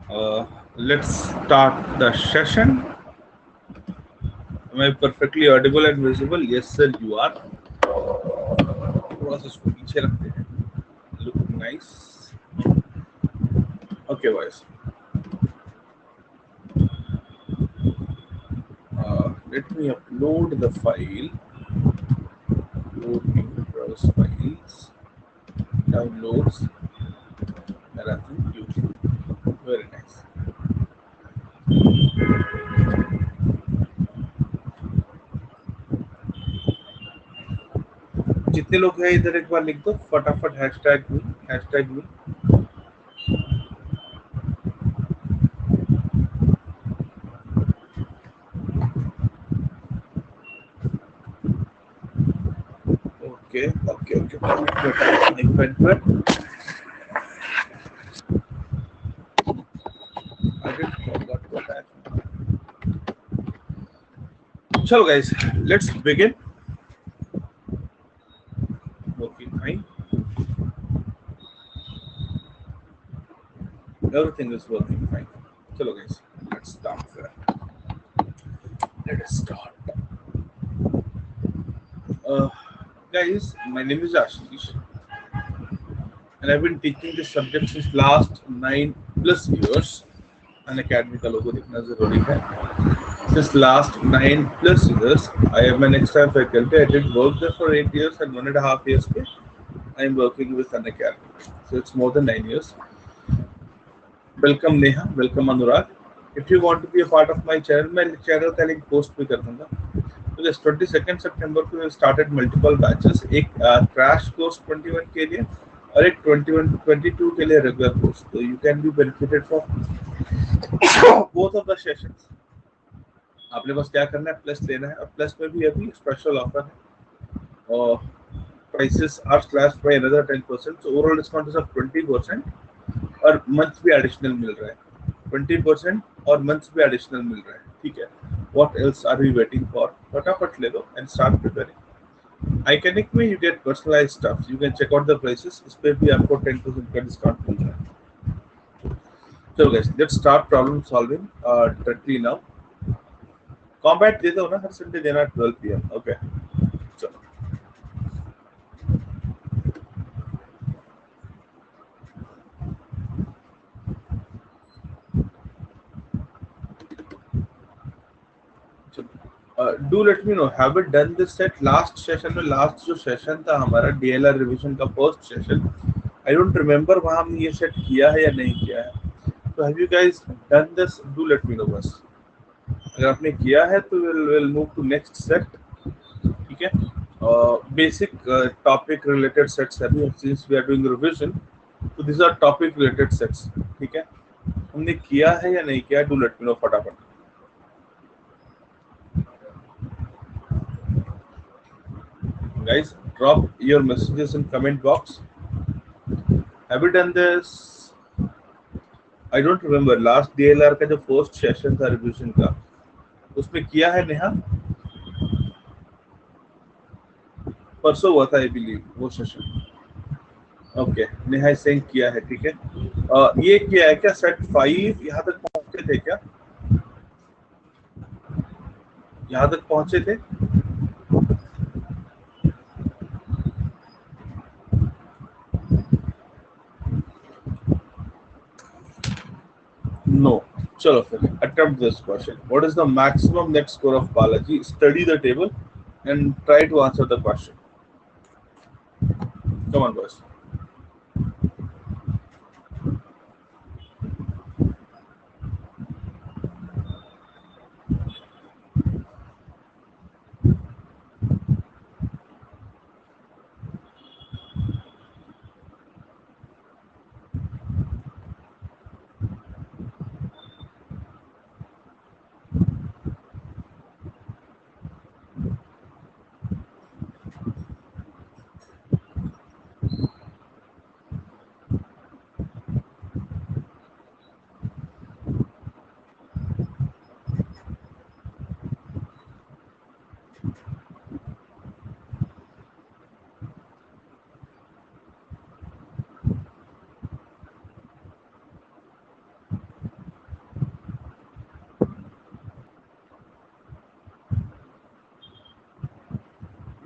Uh, let's start the session. Am I perfectly audible and visible? Yes, sir, you are. थोड़ा सा इसको पीछे रखते हैं. Look nice. Okay, boys. Let me upload the file. Upload new browse files. Downloads. Marathon YouTube. Very nice. जितने लोग हैं इधर एक बार लिख दो फटाफट हैशटैग मी. ओके. एक मिनट पर. I did forgot to attach. चलो guys, let's begin. Working fine. Everything is working fine. Chalo guys, let's start there. Let us start. Uh, Guys, my name is Ashish, and I've been teaching this subject since last 9+ years. An academy का लोगो दिखना जरूरी है. Since last 9+ years, I am an extra faculty. I did work there for 8 years and 1.5 years. I am working with an academy, so it's more than 9 years. Welcome Neha, welcome Anurag. If you want to be a part of my channel, मैं channel का link post भी कर दूंगा. तो just 22 सितंबर को we started multiple batches. एक crash course 21 के लिए और एक 21-22 के लिए रेगुलर कोर्स. तो you can be benefited for both of the sessions. आपने बस क्या करना है, प्लस लेना है. और प्लस में भी अभी स्पेशल ऑफर है और prices are slashed by another 10%. So overall discount is of 20%. और मंथ भी एडिशनल मिल रहा है. 20% और मंथ भी एडिशनल मिल रहा है. ठीक है. What else are we waiting for? फटाफट ले लो एंड स्टार्ट प्रिपेयरिंग. आइकनिक में you get personalised stuff. You can check out the prices. इस पे भी आपको 10% का डिस्काउंट मिल रहा है. चलो guys, let's start problem solving directly now. Combat दे दो ना, हर संडे देना 12 PM. ओके, चलो. Do let me know, have it done this set last session में. लास्ट जो सेशन था हमारा डीएलआर रिवीजन का first session, I don't remember वहां हमने ये सेट किया है या नहीं किया है. तो have you guys done this? Do let me know बस. अगर आपने किया है तो will move to next set. ठीक है. बेसिक टॉपिक रिलेटेड सेट्स है अभी, since we are doing revision. तो this are topic related sets. ठीक है. हमने किया है या नहीं किया, डू लेट मी नो फटाफट. Guys, drop your messages in comment box. Have you done this? I don't remember. Last DLR का जो फर्स्ट सेशन था रिविजन का, उसमें किया है नेहा? परसों हुआ था आई बिलीव वो सेशन. ओके, नेहा सिंह किया है. ठीक है. ये किया है क्या? सेट 5 यहाँ तक पहुंचे थे क्या? यहाँ तक पहुंचे थे? No. चलो फिर attempt this question. What is the maximum net score of Balaji? Study the table and try to answer the question. Come on, boys.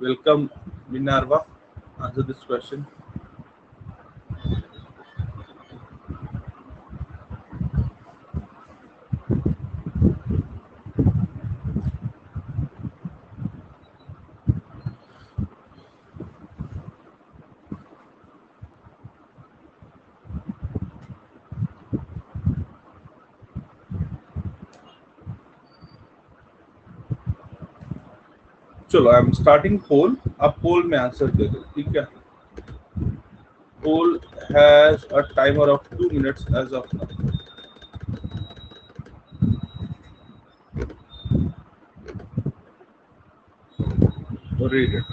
Welcome, Minerva. Answer this question. चलो, आई एम स्टार्टिंग पोल. आप पोल में answer दे दो, ठीक है. Poll has a timer of 2 minutes as of now. Read it.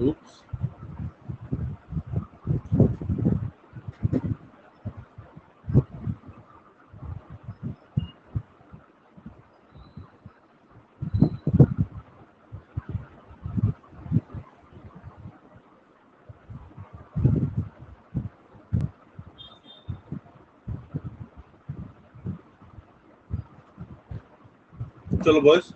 Oops. चलो boys,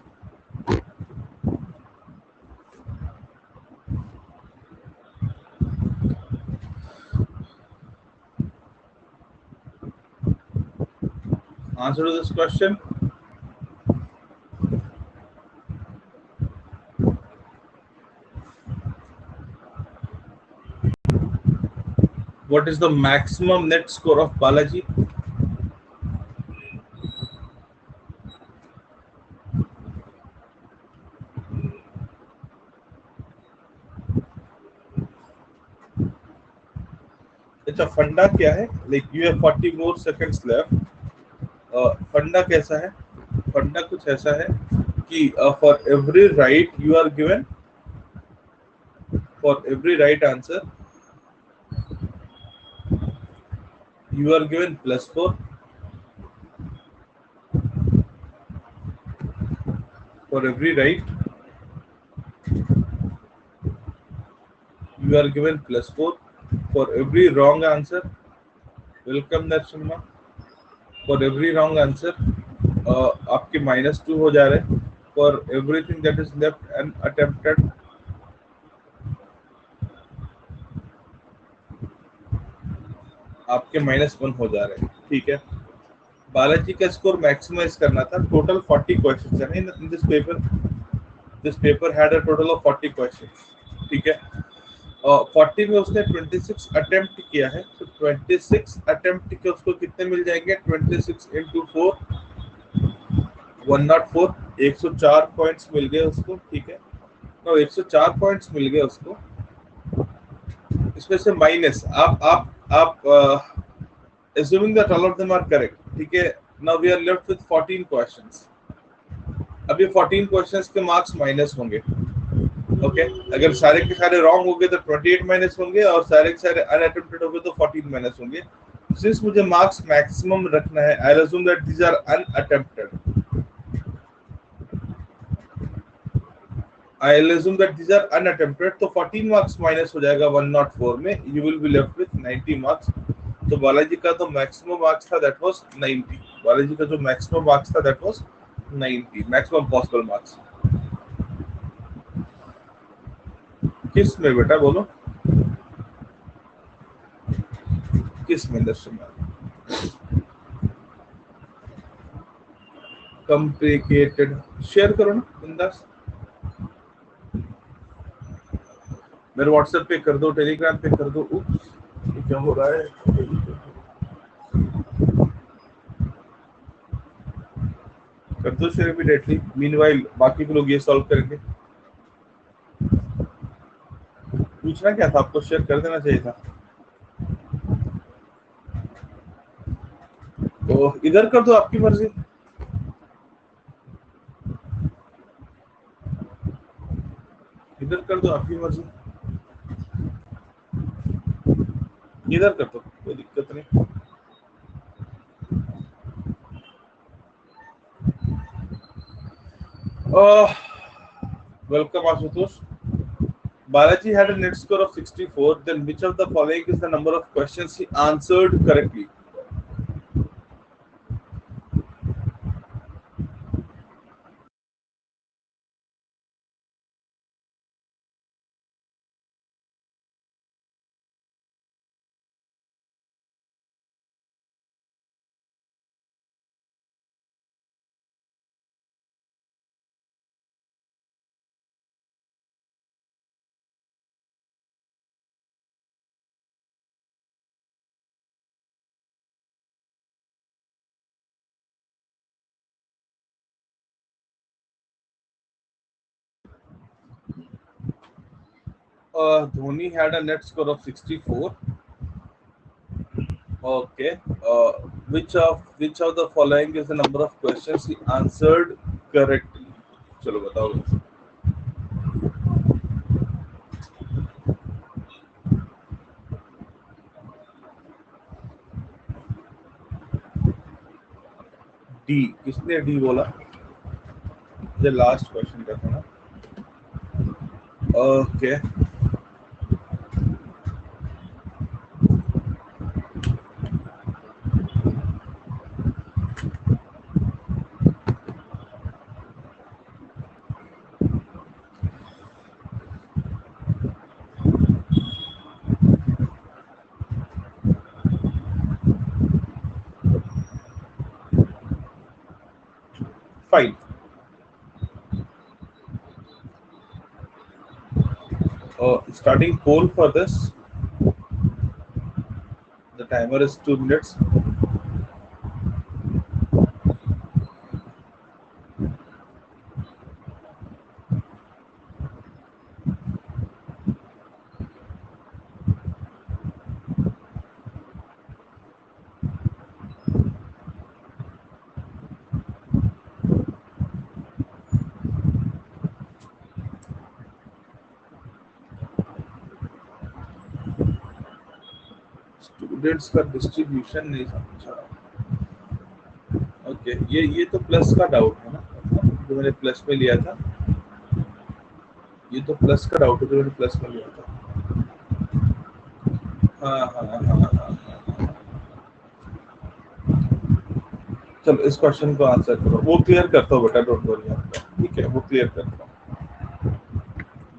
answer to this question. What is the maximum net score of Balaji? अच्छा, फंडा क्या है? Like you have 40 more seconds left. फंडा कैसा है? फंडा कुछ ऐसा है कि for every right you are given, for every right answer you are given +4. For every right you are given +4. For every wrong answer, welcome Darshana. For every wrong answer आपके -2 हो जा रहे हैं. For everything that is left unattempted, आपके -1 हो जा रहे हैं. ठीक है. बालाजी का स्कोर मैक्सिमाइज करना था. टोटल 40 क्वेश्चंस है in this paper. This paper had a total of 40 questions. ठीक है. 40 में उसने 26 अटेम्प्ट किया है. तो 26 अटेम्प्ट के उसको कितने मिल जाएंगे? 26 into 4, 104. 104 पॉइंट्स मिल गए उसको. ठीक है. तो 104 पॉइंट्स मिल गए उसको. इसमें से माइनस आप assuming that all of them are correct. ठीक है. Now we are left with 14 questions. अब ये 14 क्वेश्चंस के मार्क्स माइनस होंगे. ओके. अगर सारे के सारे रॉन्ग हो गए तो 28 माइनस होंगे, और सारे के सारे अनअटेम्प्टेड हो गए तो 14 माइनस होंगे. सिंस मुझे मार्क्स मैक्सिमम रखना है, I assume that these are unattempted. I assume that these are unattempted. तो 14 मार्क्स माइनस हो जाएगा 104 में. You will be left with 90 marks. तो बालाजी का तो मैक्सिमम मार्क्स था, दैट वाज 90. बालाजी का जो मैक्सिमम मार्क्स था, that was 90, maximum possible marks. किस में बेटा बोलो, किस में इंडस्ट्री में? कॉम्प्लिकेटेड शेयर करो ना बिंदास, मेरे व्हाट्सएप पे कर दो, टेलीग्राम पे कर दो। उप्स, ये क्या हो रहा है? कर दो शेयर इमीडिएटली। मीनवाइल बाकी के लोग ये सॉल्व करेंगे। पूछना क्या था आपको? शेयर कर देना चाहिए था। तो इधर कर दो, आपकी मर्जी। इधर कर दो, आपकी मर्जी। इधर कर दो, कोई दिक्कत नहीं। Welcome, Ashutosh. Balaji had a net score of 64. Then which of the following is the number of questions he answered correctly? Dhoni had a net score of 64. Okay. Which of the following is the number of questions he answered correctly? चलो बताओ। D, किसने D बोला? ये last question का था ना? Okay. Fine. Starting poll for this. The timer is 2 minutes. Students का distribution नहीं समझा। ओके, ये तो प्लस का डाउट है ना, जो मैंने प्लस में लिया था। ये तो प्लस का डाउट है जो मैंने प्लस में लिया था। हाँ हाँ हाँ हाँ हाँ। चलो इस क्वेश्चन को आंसर करो, वो क्लियर करता हूँ बेटा, डोंट वरी आपका, ठीक है, वो क्लियर करता हूँ,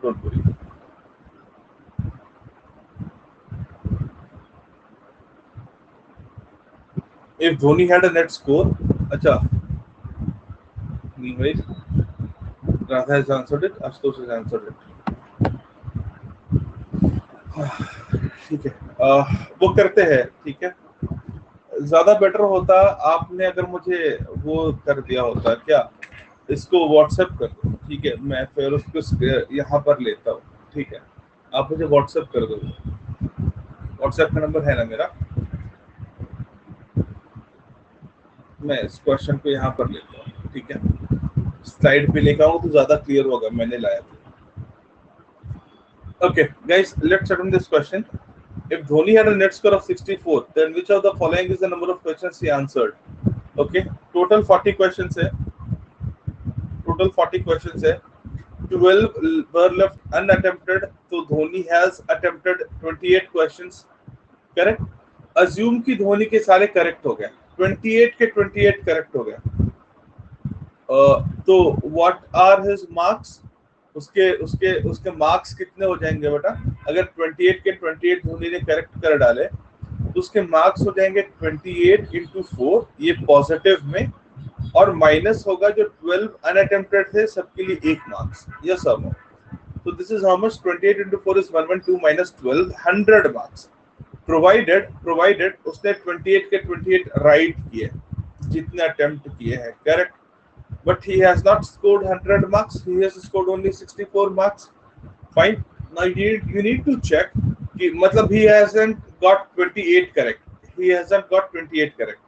don't worry. If Dhoni had a net score, अच्छा, meanwhile, Radha has answered it, Ashutosh has answered it. ठीक है, वो करते हैं, ठीक है। ज्यादा बेटर होता आपने अगर मुझे वो कर दिया होता, क्या इसको व्हाट्सएप कर दो, ठीक है, मैं फिर उसको यहाँ पर लेता हूँ, ठीक है। आप मुझे व्हाट्सएप कर दो, व्हाट्सएप का नंबर है ना मेरा, मैं इस क्वेश्चन को यहाँ पर लेता हूँ, ठीक है। स्लाइड पे लेकर आऊँ तो ज्यादा क्लियर होगा, मैंने लाया था। Okay, guys, let's start on this question. If Dhoni had a net score of 64, then which of the following is the number of questions he answered? Okay, total 40 questions है, total 40 questions है, 12 were left unattempted, so Dhoni has attempted 28 questions. Correct? Assume कि धोनी के सारे correct हो गए, 28 के 28 correct हो गए, तो व्हाट आर हिज मार्क्स? उसके उसके उसके मार्क्स कितने हो जाएंगे बेटा? अगर 28 के 28 धोनी ने करेक्ट कर डाले तो उसके मार्क्स हो जाएंगे 28 इंटू 4, ये पॉजिटिव में, और माइनस होगा जो 12 अनअटेम्प्टेड थे सबके लिए 1 मार्क्स। यस और नो? तो this is how much, 28 into 4 is 112 minus 12, 100 marks. Provided उसने 28 के 28 राइट किए जितने अटेम्प्ट किए हैं, correct, but he has not scored 100 marks, he has scored only 64 marks. Fine. Now you need to check कि मतलब he hasn't got 28 correct, he hasn't got 28 correct।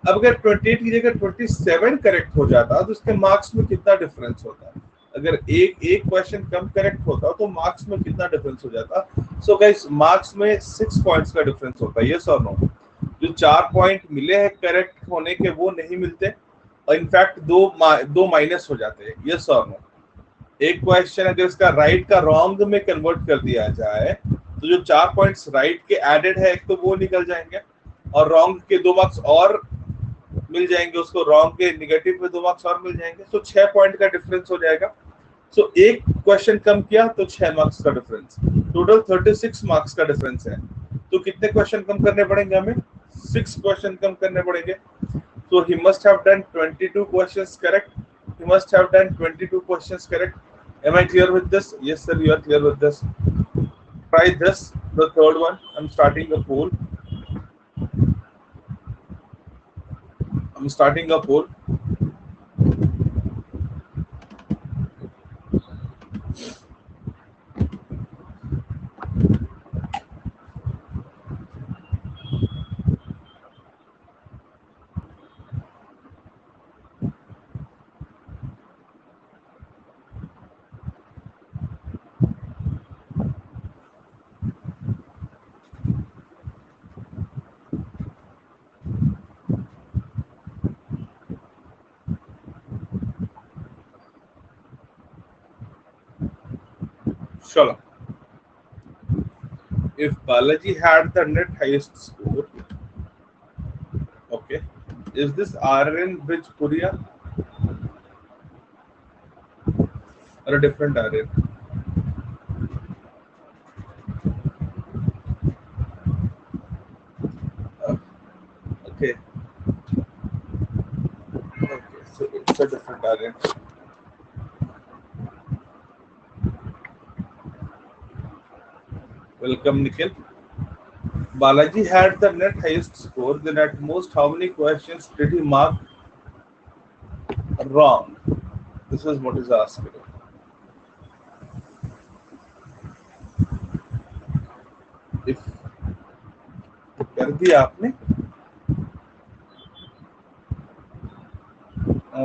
अब अगर 28 की जगह 27 करेक्ट हो जाता तो उसके मार्क्स में कितना डिफरेंस होता? अगर एक क्वेश्चन कम करेक्ट होता तो मार्क्स में कितना डिफरेंस हो जाता? सो गाइस, मार्क्स में 6 पॉइंट्स का डिफरेंस होता है। यस और नो? जो 4 पॉइंट मिले हैं करेक्ट होने के वो नहीं मिलते, और इनफैक्ट दो माइनस हो जाते हैं। यस और नो? एक क्वेश्चन अगर इसका राइट का रॉन्ग में कन्वर्ट कर दिया जाए तो जो 4 पॉइंट्स राइट के एडेड है एक तो वो निकल जाएंगे, और रॉन्ग के 2 मार्क्स और मिल जाएंगे, उसको रॉन्ग के निगेटिव में 2 मार्क्स और मिल जाएंगे, तो 6 पॉइंट का डिफरेंस हो जाएगा। सो एक क्वेश्चन कम किया तो 6 मार्क्स का डिफरेंस, टोटल 36 मार्क्स का डिफरेंस है। तो कितने क्वेश्चन कम करने पड़ेंगे हमें? 6 क्वेश्चन कम करने पड़ेंगे। So he must have done 22 questions correct. He must have done 22 questions correct. Am I clear with this? Yes, sir, you are clear with this. Try this, the third one. I'm starting a poll. Sure. If Balaji had the net highest score, okay, is this RN Bridge Puria or a different RN? Okay. Okay, so it's a different RN. Welcome, Nikhil. Balaji had the net highest score, then at most how many questions did he mark wrong? This is what is asked. If कर दिया आपने?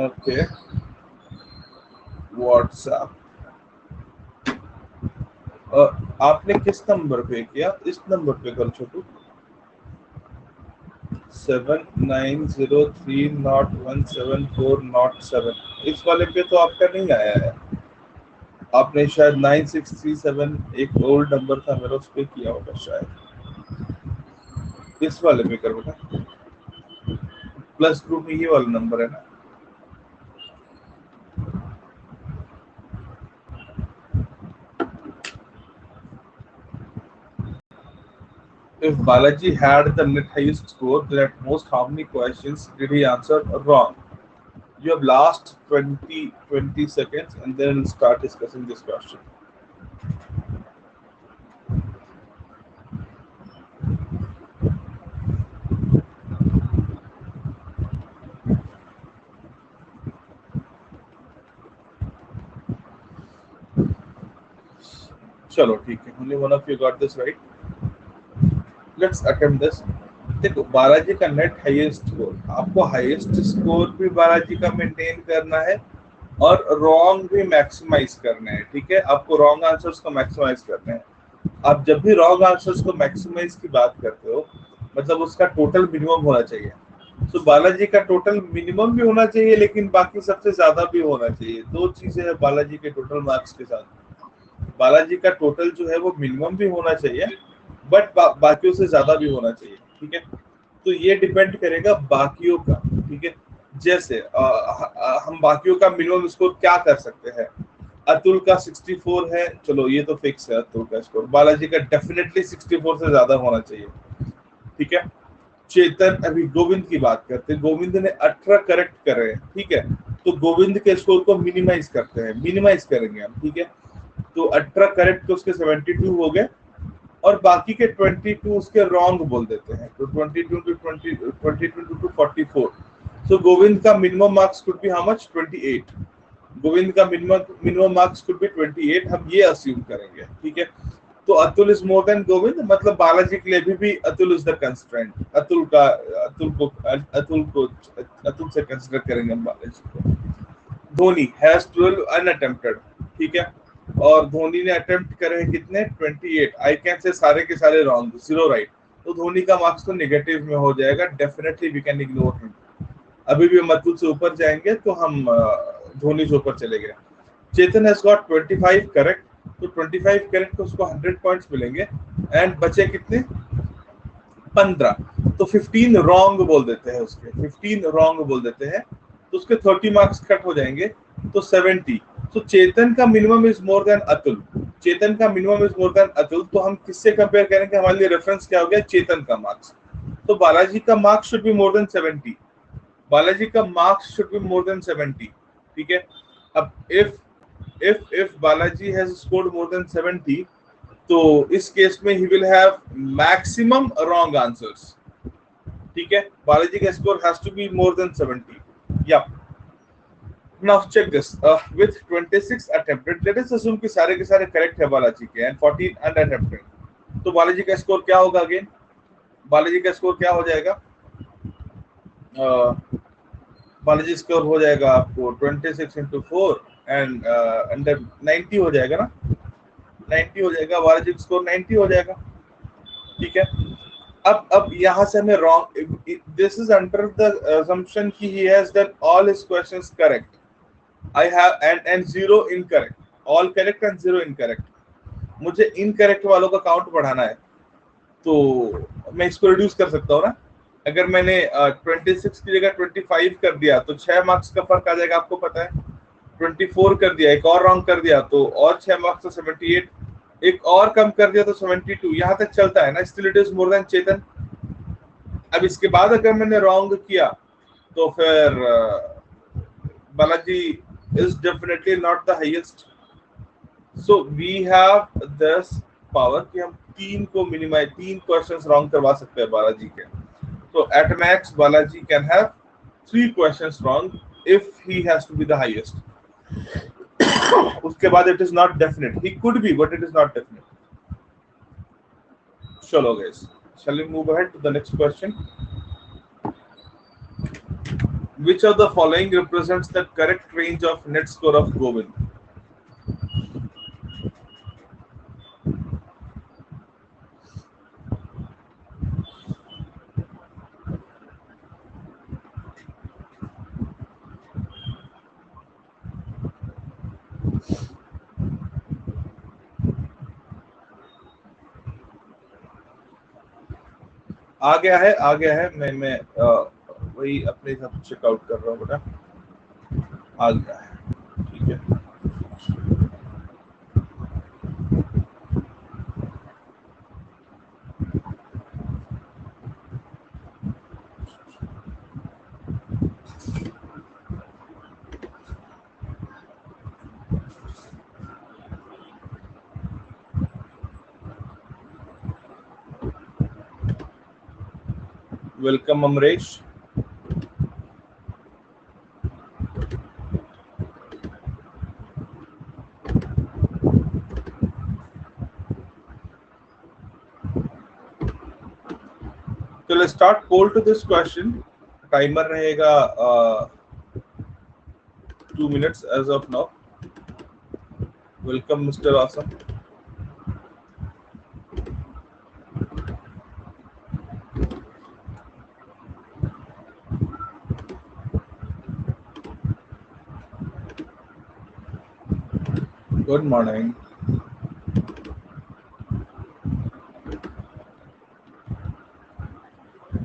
Okay, WhatsApp आपने किस number पे किया? इस number पे कर छोटू, 7903017407, इस वाले पे तो आपका नहीं आया है। आपने शायद 9637 एक ओल्ड नंबर था मेरा, उस पे किया होगा शायद। इस वाले पे कर बेटा, प्लस ग्रुप में ये वाला नंबर है ना। If Balaji had the net highest score, then at most how many questions did he answer wrong? You have last 20 seconds and then we'll start discussing this question. चलो ठीक है, only one of you got this right. Let's attempt this. देखो, बालाजी का net highest score, आपको highest score भी बालाजी का maintain करना है और रॉन्ग भी मैक्सिमाइज करना है। ठीक है, आपको रॉन्ग आंसर्स को मैक्सिमाइज करना है। आप जब भी रॉन्ग आंसर्स को मैक्सिमाइज की बात करते हो, मतलब उसका टोटल मिनिमम होना चाहिए। तो बालाजी का टोटल मिनिमम भी होना चाहिए, लेकिन बाकी सबसे ज्यादा भी होना चाहिए। दो चीजें हैं बालाजी के टोटल मार्क्स के साथ। बालाजी का टोटल जो है वो मिनिमम भी होना चाहिए, बट बाकियों से ज्यादा भी होना चाहिए। ठीक है, तो ये डिपेंड करेगा बाकियों का। ठीक है, जैसे हम बाकियों का मिनिमम स्कोर क्या कर सकते हैं? अतुल का 64 है, चलो ये तो फिक्स है अतुल का स्कोर। बालाजी का डेफिनेटली 64 से ज्यादा होना चाहिए। ठीक है। चेतन, अभी गोविंद की बात करते हैं। गोविंद ने 18 करेक्ट करे हैं, ठीक है। तो गोविंद के स्कोर को मिनिमाइज करते हैं, मिनिमाइज करेंगे हम, ठीक है। तो 18 करेक्ट तो उसके 72 हो गए, और बाकी के 22 उसके रॉन्ग बोल देते हैं। तो 22 टू 20, 22 टू 44। सो गोविंद का minimum marks could be how much? 28। Govind का मिनिमम मार्क्स कुड बी 28, हम ये अज्यूम करेंगे, ठीक है। तो Atul is more then Govind, मतलब बालाजी के लिए भी Atul is the constraint. Atul से कंसिडर करेंगे हम बालाजी को। धोनी हैज 12 अनअटेम्प्टेड, ठीक है। और धोनी ने अटेम्प्ट करे हैं कितने? 28। आई कैन से सारे के सारे रॉन्ग, 0 राइट। तो धोनी का मार्क्स तो नेगेटिव में हो जाएगा, definitely we can ignore him. अभी भी हम अतुल से ऊपर जाएंगे तो हम धोनी से ऊपर चले गए। चेतन हैज गॉट 25 करेक्ट, तो 25 करेक्ट तो उसको 100 पॉइंट्स मिलेंगे। एंड बचे कितने? 15। तो 15 रॉन्ग बोल देते हैं, उसके 15 रॉन्ग बोल देते हैं, तो उसके 30 मार्क्स कट हो जाएंगे, तो 70। तो चेतन का minimum is more than Atul. Chetan का minimum is more than Atul, तो हम किससे कंपेयर करेंगे? हमारे लिए रेफरेंस क्या हो गया? चेतन का मार्क्स। तो बालाजी का marks should be more than 70। Balaji का marks should be more than 70, ठीक है। अब if Balaji has scored more than 70, तो इस केस में he will have maximum wrong answers, ठीक है। बालाजी का score has to be more than 70। या now check this, with 26 attempted, let us assume कि सारे के सारे करेक्ट है बालाजी के, एंड 14 अनअटेम्प्टेड। तो बालाजी का स्कोर क्या होगा? अगेन बालाजी का स्कोर क्या हो जाएगा? बालाजी स्कोर हो जाएगा आपको 26 इंटू 4 एंड अंडर 90 हो जाएगा ना, 90 हो जाएगा। बालाजी स्कोर 90 हो जाएगा, ठीक है। अब यहाँ से हमें wrong, this is under the assumption कि he has done all his questions correct. I have and 0 incorrect, all correct and 0 incorrect. मुझे इनकरेक्ट वालों का काउंट बढ़ाना है, तो मैं इसको रिड्यूस कर सकता हूँ ना। अगर मैंने 26 की जगह 25 कर दिया तो 6 मार्क्स का फर्क आ जाएगा, आपको पता है। 24 कर दिया, एक और रॉन्ग कर दिया तो और 6 मार्क्स, तो 78। एक और कम कर दिया तो 72। यहाँ तक चलता है ना, still it is more than Chetan. अब इसके बाद अगर मैंने रॉन्ग किया तो फिर Balaji is definitely not the highest. So we have this power कि हम 3 क्वेश्चंस रॉन्ग करवा सकते हैं बालाजी के। तो at max Balaji can have 3 questions wrong if he has to be the highest. उसके बाद it is not definite, he could be but it is not definite. चलो guys, shall we move ahead to the next question? Which of the following represents the correct range of net score of Govind? आ गया है, आ गया है। मैं वही अपने हिसाब से चेकआउट कर रहा हूँ बेटा। आ गया है, ठीक है। Welcome Amresh. So let's start poll to this question. Timer रहेगा 2 minutes as of now. Welcome Mr. Awesome. Good morning.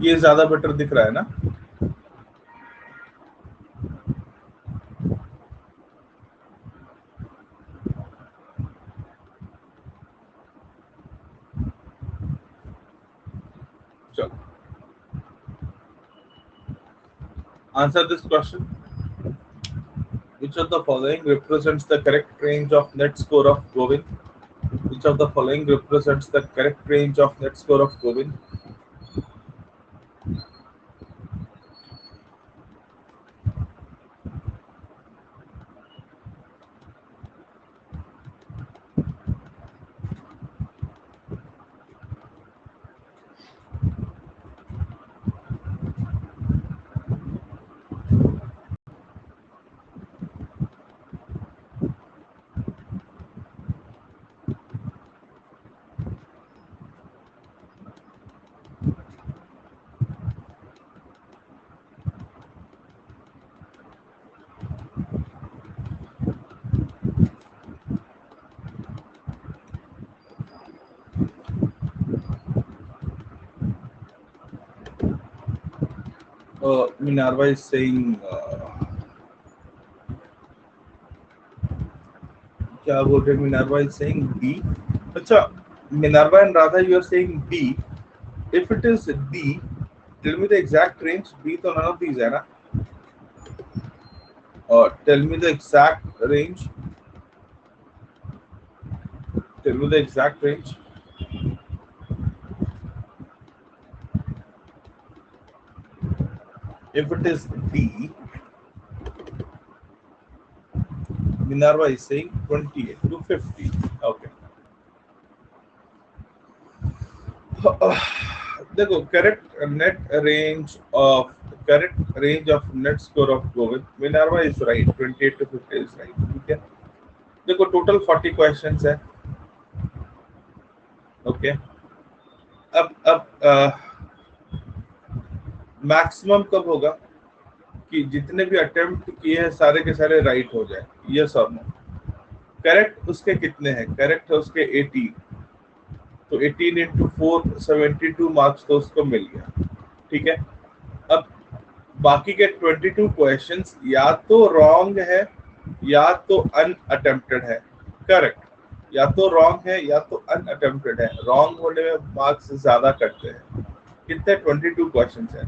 ये ज्यादा बेटर दिख रहा है ना? चलो, answer this question. Which of the following represents the correct range of net score of Govind? Which of the following represents the correct range of net score of Govind? Minerva is saying क्या बोल रहे? Minerva is saying B. अच्छा, Minerva and Radha, you are saying B. If it is D, tell me the exact range. B तो none of these है ना? Tell me the exact range. Tell me the exact range. If it is D, Minerva is saying 28 to 50. Okay. देखो, correct range of net score of Govind. Minerva is right. 28 to 50 is right. ठीक है. देखो, total 40 questions है. Okay. अब maximum कब होगा कि जितने भी अटेम्प्ट किए हैं सारे के सारे राइट हो जाए? यस और नो? करेक्ट उसके कितने हैं? करेक्ट है उसके 18. तो 18 इंटू 4 72 मार्क्स तो उसको मिल गया. ठीक है. अब बाकी के 22 क्वेश्चंस या तो रॉन्ग है या तो अनअटेम्प्टेड है. करेक्ट या तो रॉन्ग है या तो अनअटेम्प्टेड है. रॉन्ग होने में मार्क्स ज्यादा कटते हैं. कितने? 22 क्वेश्चंस हैं.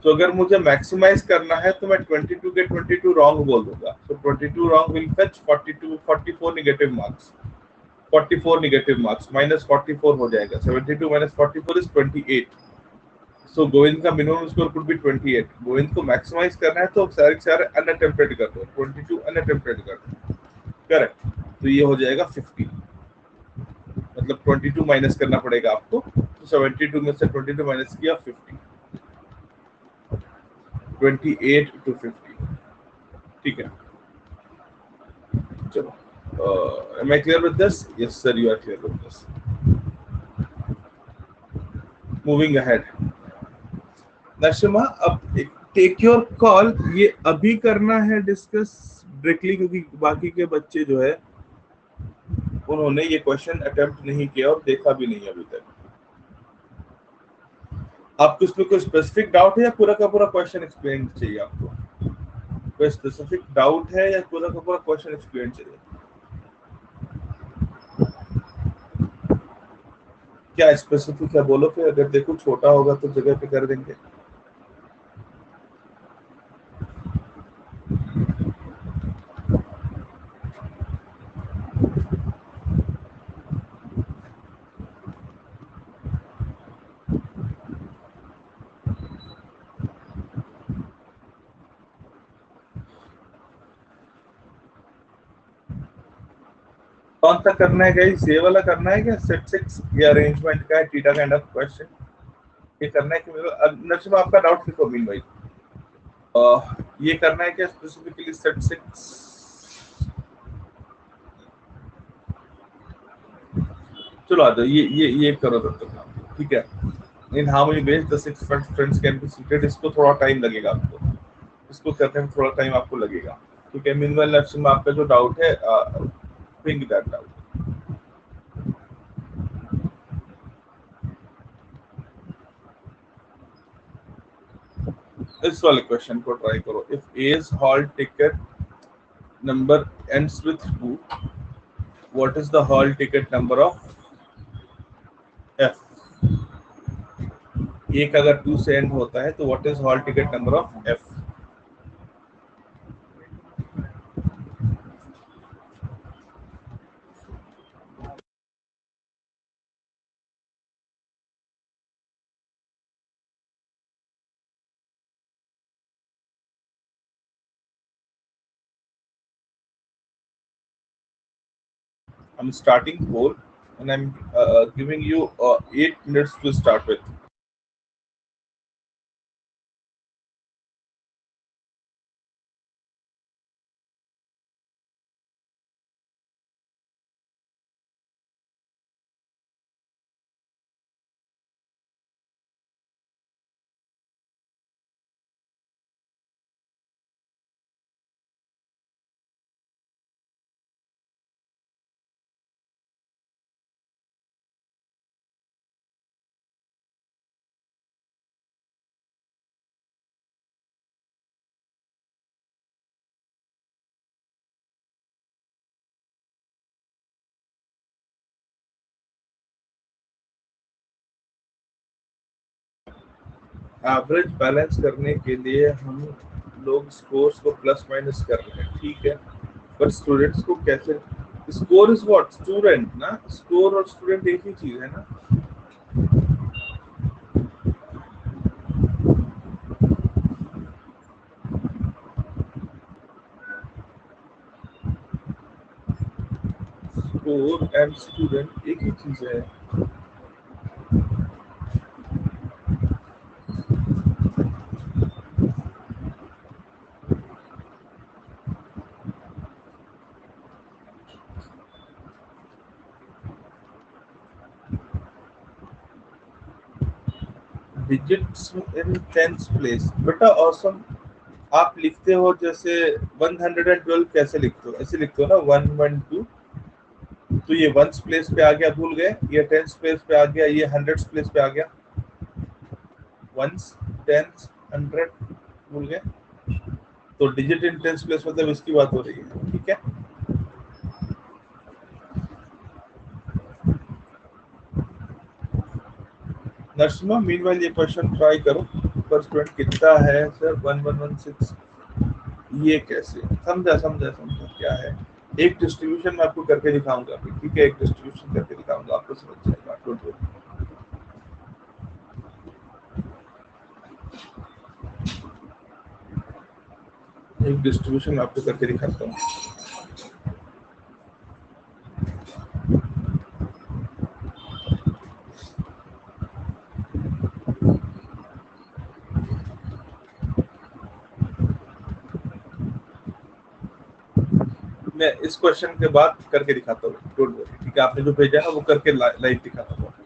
तो अगर मुझे मैक्सिमाइज करना है तो मैं 22 के 22 रॉन्ग बोल दूंगा. तो 22 wrong will fetch 44 negative marks. 44 negative marks minus 44 हो जाएगा. 72 माइनस 44 इज 28. सो गोविंद का minimum score could be 28. Govind को मैक्सिमाइज करना है तो सारे सारे अनअटेम्प्टेड कर दो. 22 अनअटेम्प्टेड कर दो. करेक्ट. तो ये हो जाएगा 50. मतलब 22 माइनस करना पड़ेगा आपको. तो 72 में से 22 माइनस किया 50. 28 to 50. ठीक है. चलो. Am I clear with this? Yes sir, you are clear with this. Moving ahead. नशिमा, अब टेक योर कॉल. ये अभी करना है डिस्कस डायरेक्टली, क्योंकि बाकी के बच्चे जो है उन्होंने ये क्वेश्चन अटेम्प्ट नहीं किया और देखा भी नहीं अभी तक. आपको इसमें कोई स्पेसिफिक डाउट है या पूरा का पूरा क्वेश्चन एक्सप्लेन चाहिए? आपको कोई स्पेसिफिक डाउट है या पूरा का पूरा क्वेश्चन एक्सप्लेन चाहिए? क्या स्पेसिफिक है बोलो, फिर अगर देखो छोटा होगा तो जगह पे कर देंगे. कौन सा करना है गाइस? ये वाला करना है क्या? सेट 6 या अरेंजमेंट का है थीटा काइंड ऑफ क्वेश्चन? ये करना है कि नरसिम्हा आपका डाउट लिखो. मीन भाई ये करना है क्या स्पेसिफिकली सेट 6? चलो आ जाओ. ये करो तब तक. ठीक है. In how many ways the 6 friends can be seated. इसको थोड़ा टाइम लगेगा आपको. इसको करने में थोड़ा टाइम आपको लगेगा. ठीक है. मीनवाइल नरसिम्हा आपका जो डाउट है पिंग दैट डाउट. इस वाले क्वेश्चन को ट्राई करो. If A's hall ticket number ends with 2, what is the hall ticket number of F? एक अगर 2 से एंड होता है तो what is hall ticket number of F? I'm starting poll and I'm giving you 8 minutes to start with. Average balance करने के लिए हम लोग स्कोर्स को प्लस माइनस कर रहे हैं, ठीक है, पर स्टूडेंट्स को कैसे? Score is what? स्टूडेंट ना, स्कोर और स्टूडेंट एक ही चीज है ना। स्कोर एंड स्टूडेंट एक ही चीज है। डिजिट्स इन टेंस प्लेस, बेटा ऑसम। आप लिखते हो जैसे 112 कैसे लिखते हो? ऐसे लिखते हो ना, 112। तो ये वंस प्लेस पे आ गया, भूल गए। ये टेंस प्लेस पे आ गया, ये हंड्रेड्स प्लेस पे आ गया। वंस, टेंस, हंड्रेड, भूल गए। तो डिजिट इन टेंस प्लेस मतलब इसकी बात हो रही है, ठीक है। नरसिम्हा, मीनवाइल ये क्वेश्चन ट्राई करो। पर स्टूडेंट कितना है सर? 1116। ये कैसे? समझा समझा समझा, क्या है? एक डिस्ट्रीब्यूशन मैं आपको करके दिखाऊंगा, ठीक है, एक डिस्ट्रीब्यूशन करके दिखाऊंगा, आपको समझ जाएगा, डोंट वरी। एक डिस्ट्रीब्यूशन आपको करके दिखाता हूँ। मैं इस क्वेश्चन के बाद करके दिखाता हूँ, डोंट वरी, ठीक है। आपने जो भेजा है वो करके लाइव दिखाता हूँ आपको।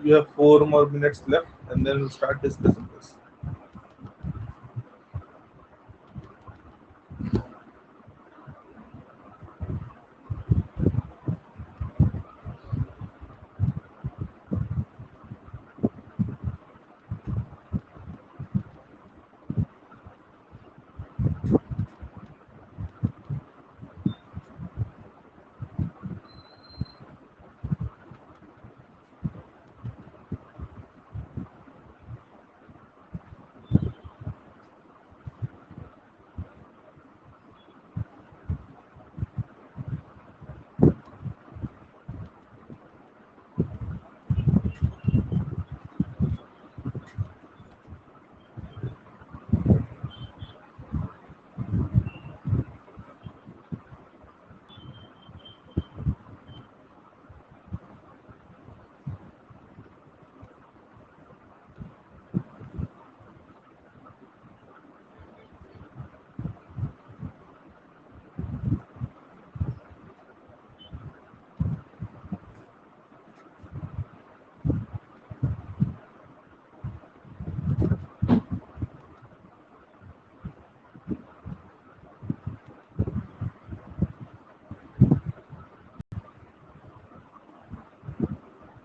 You have 4 more minutes left, and then we'll start discussing this.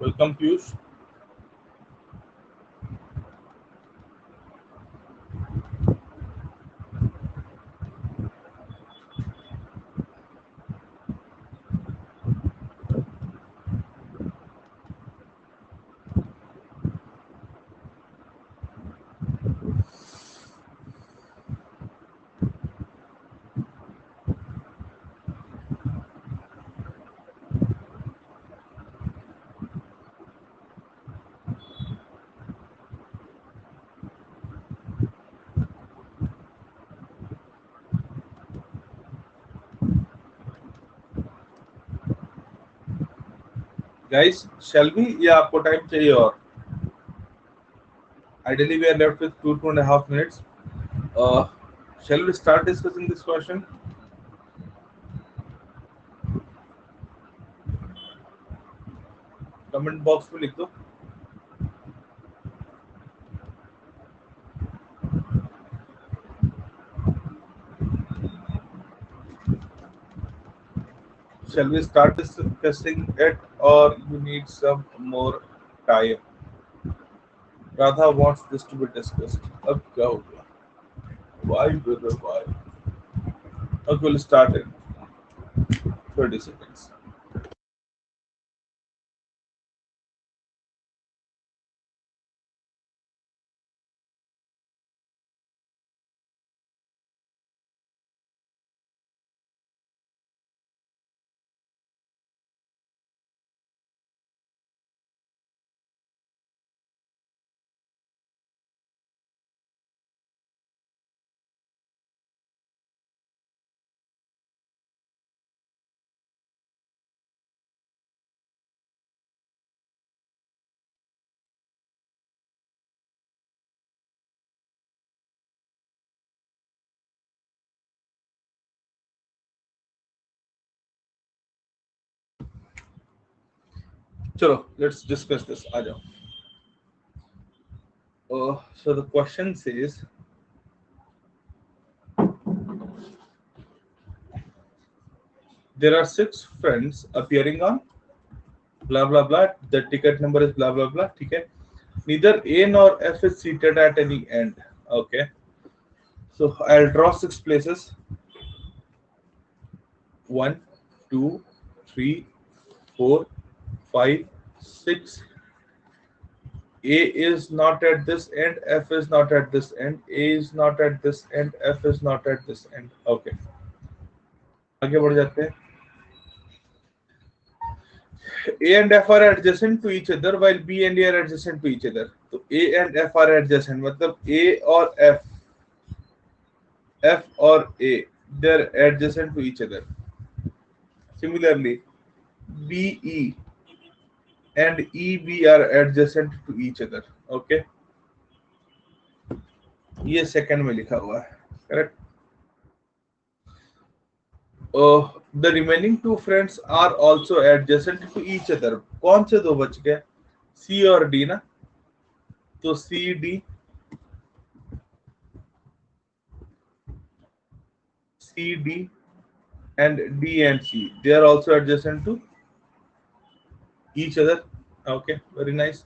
Welcome, Piyush. Guys, shall we? या आपको टाइम चाहिए और? Ideally, we are left with 2.5 minutes. Shall we start discussing this question? Comment box में लिख दो. Shall we start discussing it, or you need some more time? Radha wants this to be discussed. अब क्या हो गया? Why, brother? Why? Okay, we'll start in 30 seconds. चलो, let's discuss this. आ जाओ. So the question says, there are 6 friends appearing on blah blah blah. The ticket number is blah blah blah. ठीक है. Neither A nor F is seated at any end. Okay. So I'll draw 6 places. 1, 2, 3, 4, 5, 6. A is not at this end, F is not at this end, A is not at this end, F is not at this end. Okay. आगे बढ़ जाते हैं. A and F are adjacent to each other while B and A are adjacent to each other. तो A and F are adjacent, मतलब A और F और A, they're adjacent to each other. Similarly, BE and EB are adjacent to each other. Okay. ये second में लिखा हुआ है. Correct. The remaining 2 friends are also adjacent to each other. कौन से 2 बच गए? सी और डी ना, तो C D and D and C, they are also adjacent to each other. Okay, very nice.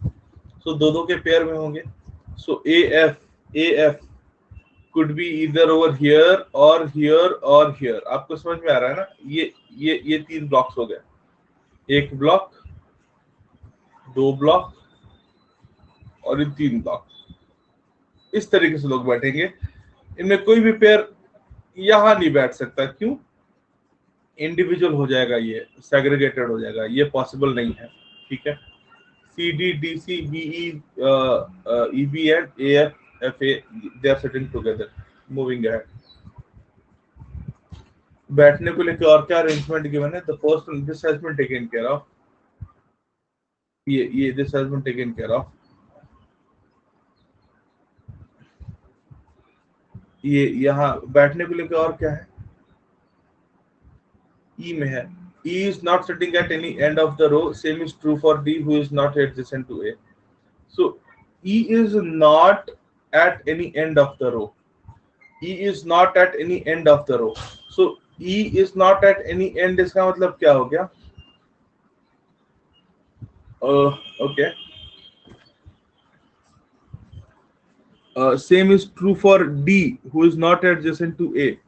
So दो के पेयर में होंगे. So AF could be either over here or here or here. आपको समझ में आ रहा है ना? ये तीन ब्लॉक्स हो गए. एक ब्लॉक, दो ब्लॉक और ये तीन ब्लॉक. इस तरीके से लोग बैठेंगे. इनमें कोई भी पेयर यहां नहीं बैठ सकता. क्यों? इंडिविजुअल हो जाएगा, ये सेग्रीगेटेड हो जाएगा, ये पॉसिबल नहीं है. ठीक है. C D D C B E B and A F A, they are sitting together, moving ahead. बैठने को लेकर और क्या अरेंजमेंट गिवन है? The person, this has been taken care of. ये this has been taken care of. ये यहाँ बैठने को लेकर और क्या है? E में है. E is not sitting at any end of the row. Same is true for D, who is not adjacent to A. So E is not at any end of the row. E is not at any end of the row. So E is not at any end. इसका मतलब क्या हो गया? Okay. Same is true for D, who is not adjacent to A.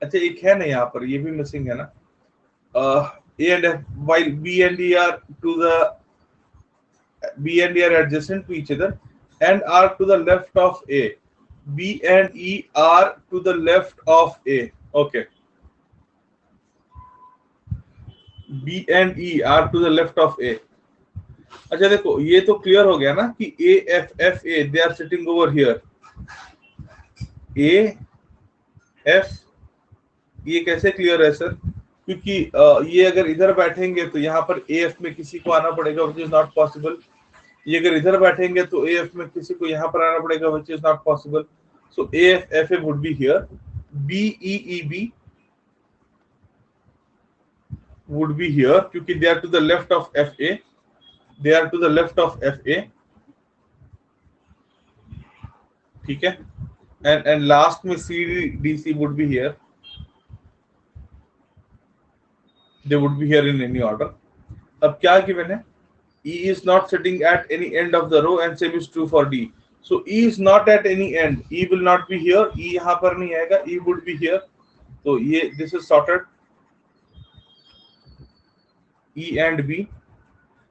अच्छा, एक है ना यहाँ पर, ये भी मिसिंग है ना. A and F, while B and D are adjacent to each other and are to the left of A. B and E are to the left of A. Okay. B and E are to the left of A. अच्छा देखो, ये तो clear हो गया ना कि A F F A, they are sitting over here. A F, ये कैसे क्लियर है सर? क्योंकि ये अगर इधर बैठेंगे तो यहाँ पर AF में किसी को आना पड़ेगा, which is not possible. ये अगर इधर बैठेंगे तो AF में किसी को यहाँ पर आना पड़ेगा, which is not possible. So AF FA would be here. BEEB would be here क्योंकि they are to the left of FA. They are to the left of FA. ठीक है. And last में CDC would be here. They would be here in any order. अब क्या given है? E is not sitting at any end of the row and same is true for D. So E is not at any end. E will not be here. E यहाँ पर नहीं आएगा. E would be here. तो ये this is sorted. E and B.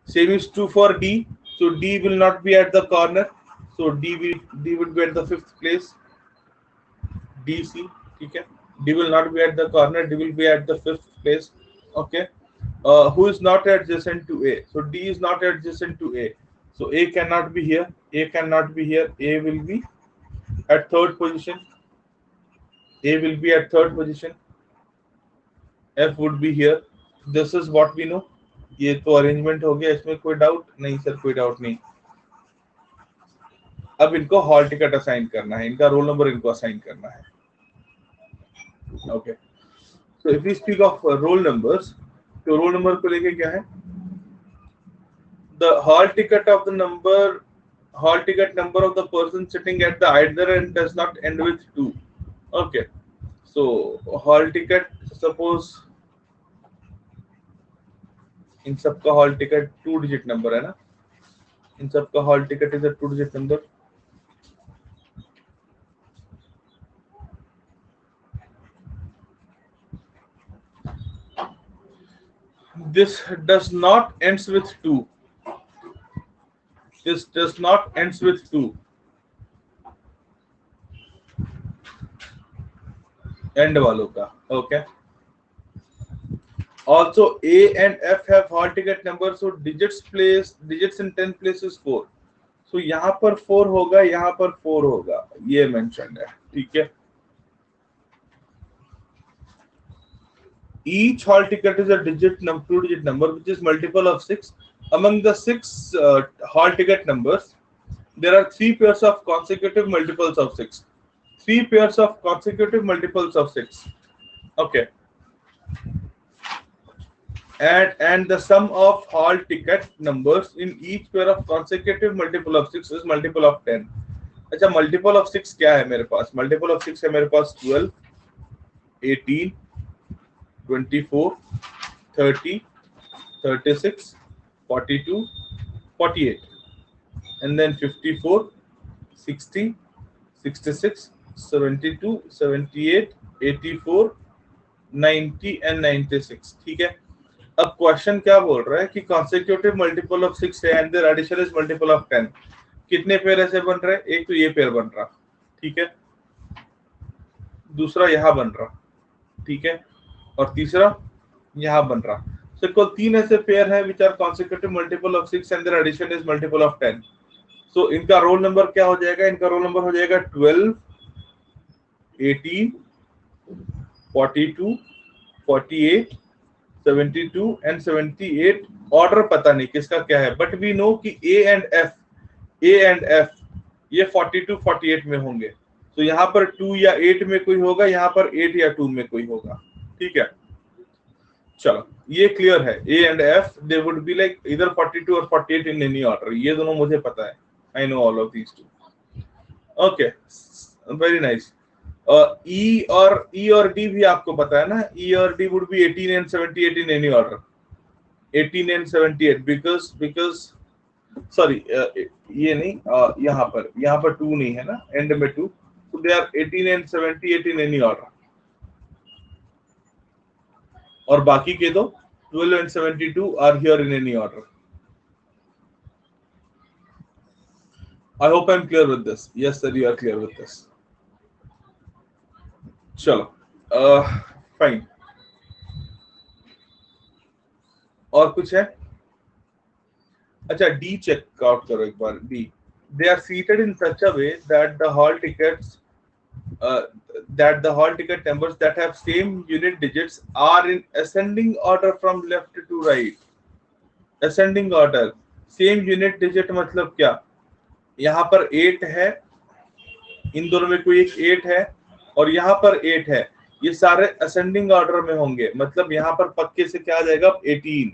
Same is true for D. So D will not be at the corner. So D would be at the fifth place. DC, ठीक है. D will not be at the corner. D will be at the fifth place. Okay. Who is not adjacent to A? So D is not adjacent to A. So A cannot be here. A cannot be here. A will be at third position. A will be at third position. F would be here. This is what we know. ये तो arrangement हो गया. इसमें कोई doubt नहीं sir? कोई doubt नहीं. अब इनको हॉल टिकट असाइन करना है. इनका रोल नंबर इनको असाइन करना है. Okay. So if we speak of roll numbers, तो roll number को लेके क्या है? The hall ticket number of the person sitting at the either end does not end with 2. Okay. So hall ticket, suppose इन सबका hall ticket 2 digit number है ना. इन सबका hall ticket is a 2 digit number. This does not ends with 2. This does not ends with 2. End वालों का. Okay. Also A and F have hall ticket number, so digits in 10 places 4. So यहाँ पर 4 होगा, यहाँ पर 4 होगा, ये mention है. ठीक है. Each hall ticket is a 2-digit number which is multiple of 6. Among the 6 hall ticket numbers, there are 3 pairs of consecutive multiples of 6. 3 pairs of consecutive multiples of 6. Okay. and the sum of hall ticket numbers in each pair of consecutive multiple of 6 is multiple of 10. अच्छा multiple of 6 क्या है मेरे पास? Multiple of 6 है मेरे पास 12, 18, 24, 30, 36, 42, 48, and then 54, 60, 66, 72, 78, 84, 90 and 96. ठीक है, अब question क्या बोल रहा है कि कॉन्सेक्यूटिव मल्टीपल ऑफ 6 है and their addition is multiple of 10. कितने पेयर ऐसे बन रहे हैं? एक तो ये पेयर बन रहा, ठीक है, दूसरा यहां बन रहा, ठीक है, और तीसरा यहां बन रहा. सो कुल 3 ऐसे पेयर है which are consecutive multiple of 6 and their addition is multiple of 10. So इनका रोल नंबर क्या हो जाएगा? इनका रोल नंबर हो जाएगा 12, 18, 42, 48, 72 एंड 78. ऑर्डर पता नहीं किसका क्या है, बट वी नो कि ए एंड एफ ये 42, 48 में होंगे. तो यहाँ पर 2 या 8 में कोई होगा, यहाँ पर 8 या 2 में कोई होगा. ठीक है, चलो ये क्लियर है. A and F they would be like इधर 42 और 48 इन एनी ऑर्डर. ये दोनों मुझे पता है. I know all of these two. Okay, very nice. E और D भी आपको पता है ना. E और D would be 18 and 78 in any order. 18 and 78 because sorry ये नहीं, यहाँ पर 2 नहीं है ना, एंड में 2, so they are 18 and 78 in any order. और बाकी के दो 12 and 72 are here in any order. I hope I'm clear with this. Yes sir, you are clear with this. चलो फाइन. और कुछ है? अच्छा, डी चेक आउट करो एक बार. D, they are seated in such a way that the hall tickets numbers that have same unit digits are in ascending order from left to right. ascending order, same unit digit मतलब क्या? यहाँ पर 8 है, इन दोनों में कोई एक 8 है, और यहाँ पर 8 है. ये सारे असेंडिंग ऑर्डर में होंगे. मतलब यहाँ पर पक्के से क्या आ जाएगा? 18,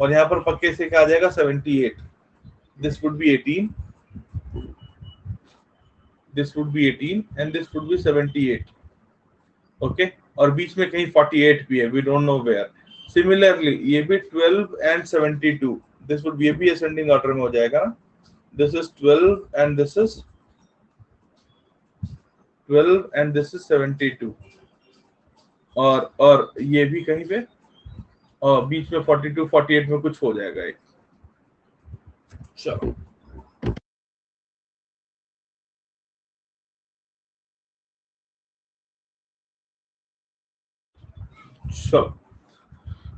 और यहाँ पर पक्के से क्या आ जाएगा? 78. This would be 18, this would be 18 and this would be 78. Okay, और बीच में कहीं 48 भी है, we don't know where. Similarly ये भी 12 एंड 72, दिस वुड बी, ये भी असेंडिंग ऑर्डर में हो जाएगा ना. This is 12 and this is 12 and this is 72. और ये भी कहीं पे बीच में 42, 48 में कुछ हो जाएगा एक. चलो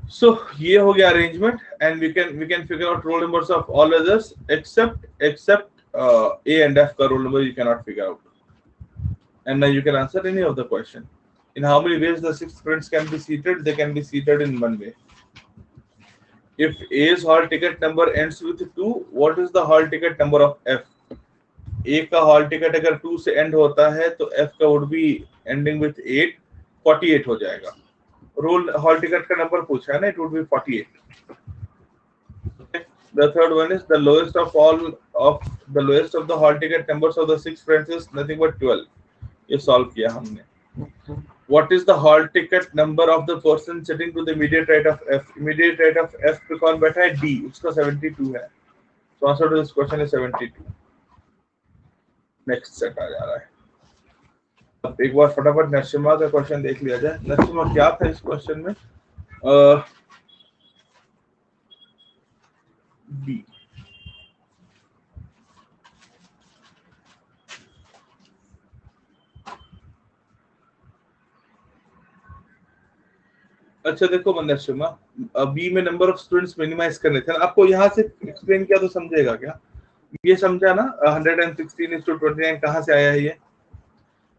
so ये हो गया arrangement, and we can figure out roll numbers of all others except A and F का roll number you cannot figure out. And now you can answer any of the question. In how many ways the 6 friends can be seated? They can be seated in one way. If A's hall ticket number ends with 2, what is the hall ticket number of F? A का hall ticket अगर 2 से end होता है तो F का would be ending with 8, 48 हो जाएगा. Roll hall ticket का number पूछा है ना, it would be 48. Okay. The third one is the lowest of the hall ticket numbers of the 6 friends is nothing but 12. ये सॉल्व किया हमने. What is the hall ticket number of the person sitting to the immediate right of F? Immediate right of F पे कौन बैठा है? D. उसका 72 है. So answer to this question is 72. Next set आ जा रहा है. अब एक बार फटाफट नरसिम्हा का क्वेश्चन देख लिया जाए. नरसिम्हा क्या था इस क्वेश्चन में? B. अच्छा देखो नरसिम्हा, बी में नंबर ऑफ स्टूडेंट्स मिनिमाइज करने थे ना. आपको यहाँ से एक्सप्लेन किया तो समझेगा क्या? ये समझा ना 116:29 कहाँ से आया है?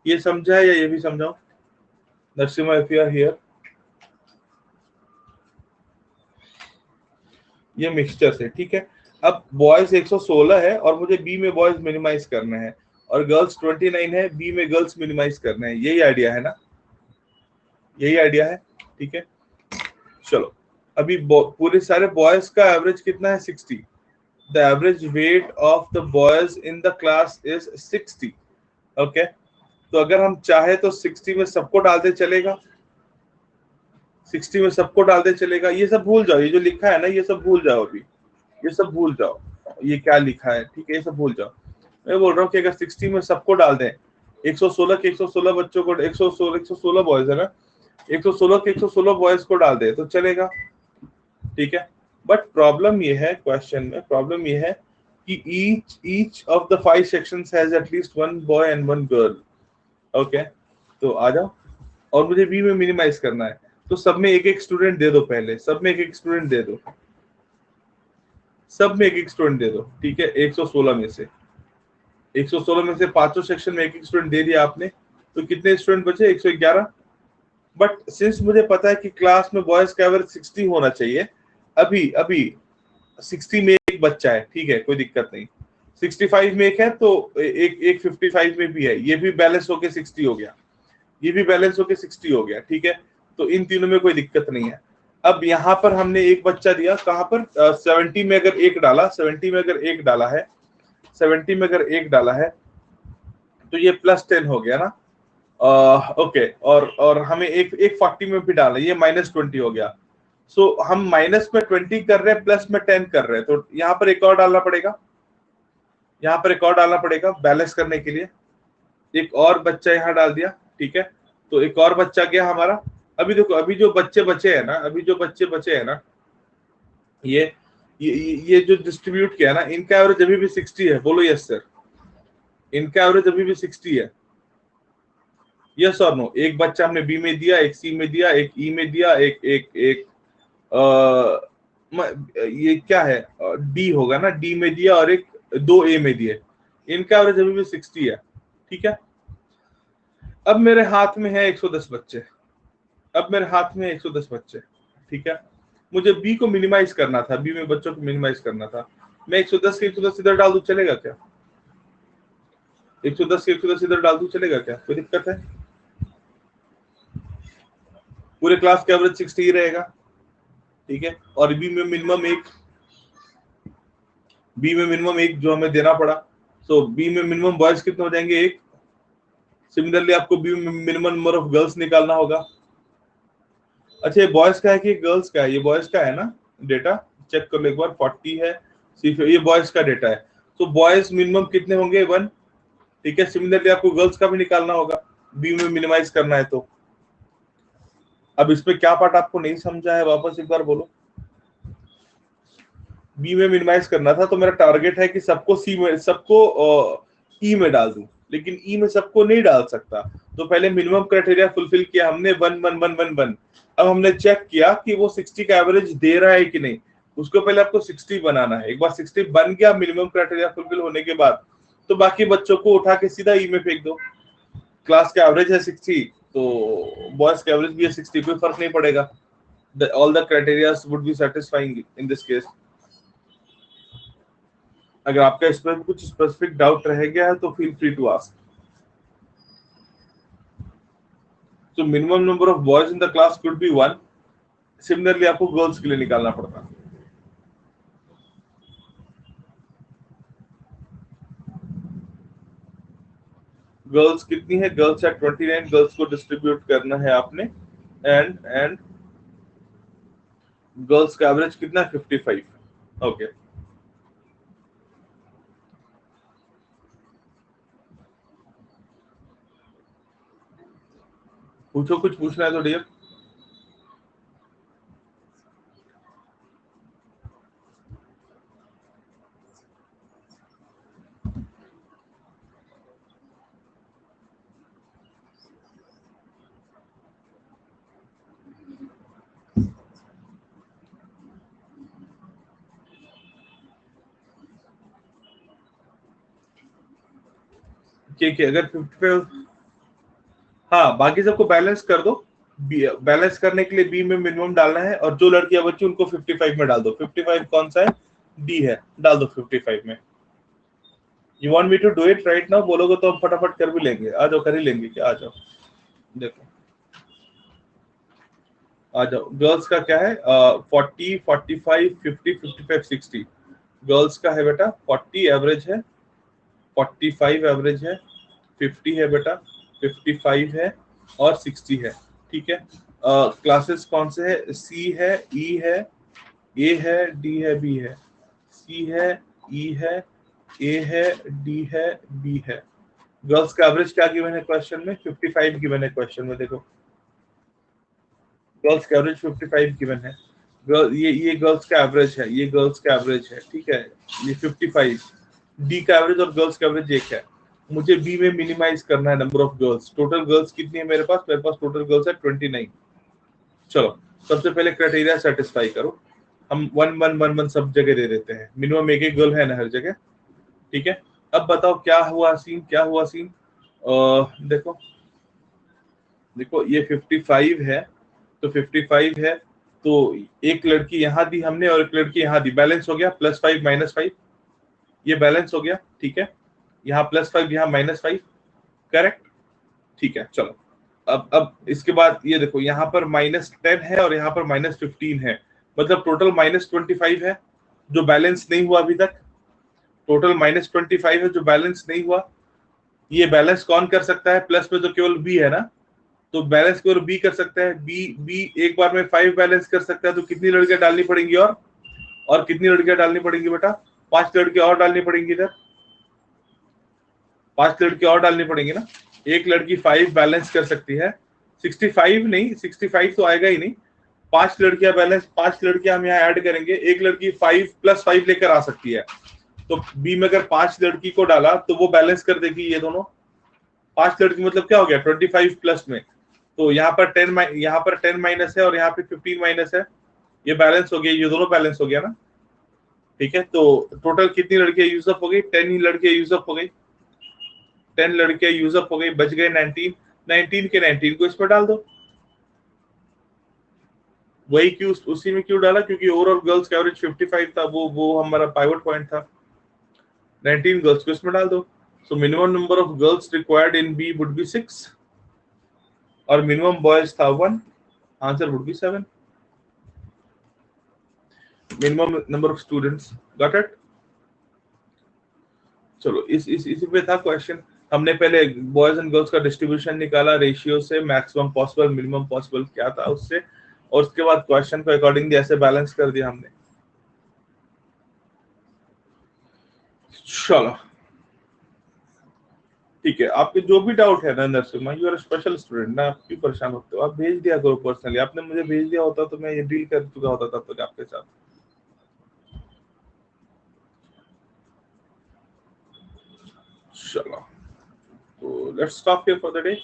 ये समझा है या ये भी समझाऊं? Narasimha, if you are here, ये मिक्सचर से, ठीक है. अब बॉयज 116 है और मुझे बी में बॉयज मिनिमाइज करना है, और गर्ल्स 29 है, बी में गर्ल्स मिनिमाइज करना है. यही आइडिया है ना? यही आइडिया है, ठीक है. चलो अभी पूरे सारे बॉयज का एवरेज कितना है 60. The average weight of the boys in the class is 60. Okay, तो अगर हम चाहे तो 60 में सबको डाल दे चलेगा, 60 में सबको डाल दे चलेगा. ये सब भूल जाओ, ये जो लिखा है ना ये सब भूल जाओ अभी, ये सब भूल जाओ, ये क्या लिखा है, ठीक है, ये सब भूल जाओ. मैं बोल रहा हूँ कि अगर 60 में सबको डाल दें, 116 के 116 बच्चों को, 116 बॉयज है ना, 116 के 116 बॉयज को डाल दे तो चलेगा, ठीक है. बट प्रॉब्लम ये है, क्वेश्चन में प्रॉब्लम ये है कि each of the 5 sections has at least 1 boy and 1 girl. Okay, तो आ जाओ, और मुझे बी में मिनिमाइज करना है, तो सब में एक एक स्टूडेंट दे दो, पहले सब में एक एक स्टूडेंट दे दो, सब में एक एक स्टूडेंट दे दो, ठीक है. 116 में से 116 में से पांचों सेक्शन में एक एक स्टूडेंट दे दिया आपने, तो कितने स्टूडेंट बचे? 111. बट सिंस मुझे पता है कि क्लास में बॉयज का एवरेज 60 होना चाहिए, अभी अभी 60 में एक बच्चा है, ठीक है, कोई दिक्कत नहीं. 65 में एक है, तो एक 55 में भी है, ये भी बैलेंस होके 60 हो गया, ये भी बैलेंस होके 60 हो गया, ठीक है. तो इन तीनों में कोई दिक्कत नहीं है. अब यहाँ पर हमने एक बच्चा दिया, कहाँ पर? 70 में अगर एक डाला, 70 में अगर एक डाला है, 70 में अगर एक डाला है तो ये +10 हो गया ना. ओके, और हमें एक 40 में भी डाला, ये -20 हो गया. सो हम माइनस में 20 कर रहे हैं, प्लस में 10 कर रहे हैं, तो यहाँ पर एक और डालना पड़ेगा, यहाँ पर एक और डालना पड़ेगा बैलेंस करने के लिए. एक और बच्चा यहाँ डाल दिया, ठीक है, तो एक और बच्चा गया हमारा. अभी देखो, अभी जो बच्चे बचे हैं ना, अभी जो बच्चे बचे हैं ना, ये जो डिस्ट्रीब्यूट किया ना, इनका एवरेज अभी भी 60 है. बोलो यस सर, इनका एवरेज अभी भी 60 है. यस और नो? एक बच्चा हमने बी में दिया, एक सी में दिया, एक ई में दिया, एक एक एक ये क्या है, डी होगा ना, डी में दिया, और एक 2 ए में दिए. इनका एवरेज अभी भी 60 है, ठीक है. अब मेरे हाथ में है 110 बच्चे, अब मेरे हाथ में 110 बच्चे, ठीक है. मुझे बी को मिनिमाइज करना था, बी में बच्चों को मिनिमाइज करना था. मैं 110 के 110 इधर डाल दूं, चलेगा क्या? 110 के 110 इधर डाल दूं, चलेगा क्या? कोई दिक्कत है? पूरे क्लास का एवरेज 60 ही रहेगा, ठीक है. और बी में मिनिमम एक जो हमें देना पड़ा. सो बी में मिनिमम बॉयज कितने हो जाएंगे? एक. सिमिलरली आपको बी में मिनिमम नंबर ऑफ गर्ल्स निकालना होगा. अच्छा, ये बॉयज का है कि गर्ल्स का है? ये बॉयज का है ना डेटा, चेक कर लो एक बार. 40 है, सिर्फ ये बॉयज का डेटा है. तो बॉयज मिनिमम कितने होंगे? 1, ठीक है. सिमिलरली आपको गर्ल्स का भी निकालना होगा, बी में मिनिमाइज करना है तो. अब इसमें क्या पार्ट आपको नहीं समझा है, वापस एक बार बोलो. बी में मिनिमाइज करना था, तो मेरा टारगेट है कि सबको सी में, सबको ई में डाल दूं, लेकिन ई में सबको नहीं डाल सकता. तो पहले मिनिमम क्राइटेरिया फुलफिल किया हमने, 1 1 1 1 1. अब हमने चेक किया कि वो 60 का एवरेज दे रहा है कि नहीं. उसको पहले आपको 60 बनाना है. एक बार 60 बन गया मिनिमम क्राइटेरिया फुलफिल होने के बाद, तो बाकी बच्चों को उठा के सीधा ई में फेंक दो. क्लास का एवरेज है 60, तो बॉयज का एवरेज भी है 60, कोई फर्क नहीं पड़ेगा. All the criteria would be satisfying in this case. अगर आपका इस पर कुछ स्पेसिफिक डाउट रह गया है तो feel free to ask. So minimum number of boys in the class could be 1. Similarly आपको गर्ल्स के लिए निकालना पड़ता. गर्ल्स कितनी है? गर्ल्स है 29. गर्ल्स को डिस्ट्रीब्यूट करना है आपने, एंड गर्ल्स का एवरेज कितना है? 55. ओके, पूछो, कुछ पूछना है तो डियर. क्या अगर 55, हाँ, बाकी सबको बैलेंस कर दो. बैलेंस करने के लिए बी में मिनिमम डालना है, और जो लड़कियां बच्ची उनको 55 में डाल दो. 55 कौन सा है? डी है, डाल दो 55 में. You want me to do it right now? बोलोगे तो हम फटाफट कर भी लेंगे. आ जाओ, कर ही लेंगे क्या? आ जाओ, देखो. आ जाओ, गर्ल्स का क्या है? 40, 45, 50, 55, 60। गर्ल्स का है बेटा 40 एवरेज है, 45 एवरेज है, 50 है बेटा, 55 है और 60 है। ठीक है। क्लासेस कौन से है? सी है, ई है, ए है, डी है, बी है। सी है, ई है, ए है, डी है, बी है। गर्ल्स का एवरेज क्या गिवन है क्वेश्चन में? 55 गिवन है क्वेश्चन में। देखो गर्ल्स का एवरेज 55 गिवन है। ये गर्ल्स का एवरेज है, ये गर्ल्स का एवरेज है। ठीक है, ये 55। डी का एवरेज और गर्ल्स का एवरेज एक है। मुझे बी में मिनिमाइज करना है number of girls. Total girls कितनी है मेरे पास? मेरे पास टोटल गर्ल्स है 29। चलो सबसे पहले क्राइटेरिया सेटिस्फाई करो। हम 1 1 1 1 सब जगह दे देते हैं, मिनिमम एक एक गर्ल है ना हर जगह। ठीक है, अब बताओ क्या हुआ सीन, क्या हुआ सीन? देखो देखो ये 55 है, तो 55 है तो एक लड़की यहाँ दी हमने और एक लड़की यहाँ दी, बैलेंस हो गया +5 -5, ये बैलेंस हो गया। ठीक है, यहाँ +5 यहाँ -5, करेक्ट। ठीक है, चलो अब इसके बाद ये देखो यहाँ पर -10 है और यहाँ पर -15 है, मतलब टोटल -25 है जो बैलेंस नहीं हुआ अभी तक। टोटल -25 है जो बैलेंस नहीं हुआ। ये बैलेंस कौन कर सकता है? प्लस में तो केवल बी है ना, तो बैलेंस केवल बी कर सकता है। बी बी एक बार में 5 बैलेंस कर सकता है, तो कितनी लड़कियां डालनी पड़ेंगी? और कितनी लड़कियां डालनी पड़ेंगी बेटा? 5 लड़कियां और डालनी पड़ेंगी इधर, 5 लड़कियां और डालनी पड़ेंगी ना। एक लड़की 5 बैलेंस कर सकती है, 65 नहीं, 65 तो आएगा ही नहीं। 5 लड़कियां बैलेंस, 5 लड़कियां हम यहाँ ऐड करेंगे, एक लड़की 5 + 5 लेकर आ सकती है। तो बी में अगर 5 लड़की को डाला तो वो बैलेंस कर देगी ये दोनों। 5 लड़की मतलब क्या हो गया? 25 प्लस में, तो यहाँ पर 10 माइनस है और यहाँ पे 15 माइनस है, ये बैलेंस हो गया, ये दोनों बैलेंस हो गया ना। ठीक है, तो टोटल कितनी लड़कियां यूजअप हो गई? 10 ही लड़कियां यूजअप हो गई, 10 लड़कियां यूजअप हो गई, बच गए 19। 19 के 19 को इसमें डाल दो। वही क्यों उसी में क्यों डाला? क्योंकि ओवरऑल गर्ल्स का एवरेज 55 था, वो हमारा पाइवट पॉइंट था। 19 गर्ल्स को इसमें डाल दो। So minimum number of girls required in B would be 6 और मिनिमम बॉयज था 1, answer would be 7। Minimum number of students, got it? चलो इसी पे था क्वेश्चन। हमने पहले बॉयज एंड गर्ल्स का डिस्ट्रीब्यूशन निकाला रेशियो से, मैक्सिमम पॉसिबल मिनिमम पॉसिबल क्या था उससे, और उसके बाद क्वेश्चन को अकॉर्डिंगली ऐसे बैलेंस कर दिया हमने। चलो ठीक है, आपके जो भी डाउट है ना Narasimha, you are special student ना, आप क्यों परेशान होते हो? आप भेज दिया करो पर्सनली, आपने मुझे भेज दिया होता तो मैं ये डील कर चुका होता तब तक आपके साथ। चलो तो let's stop here for the day.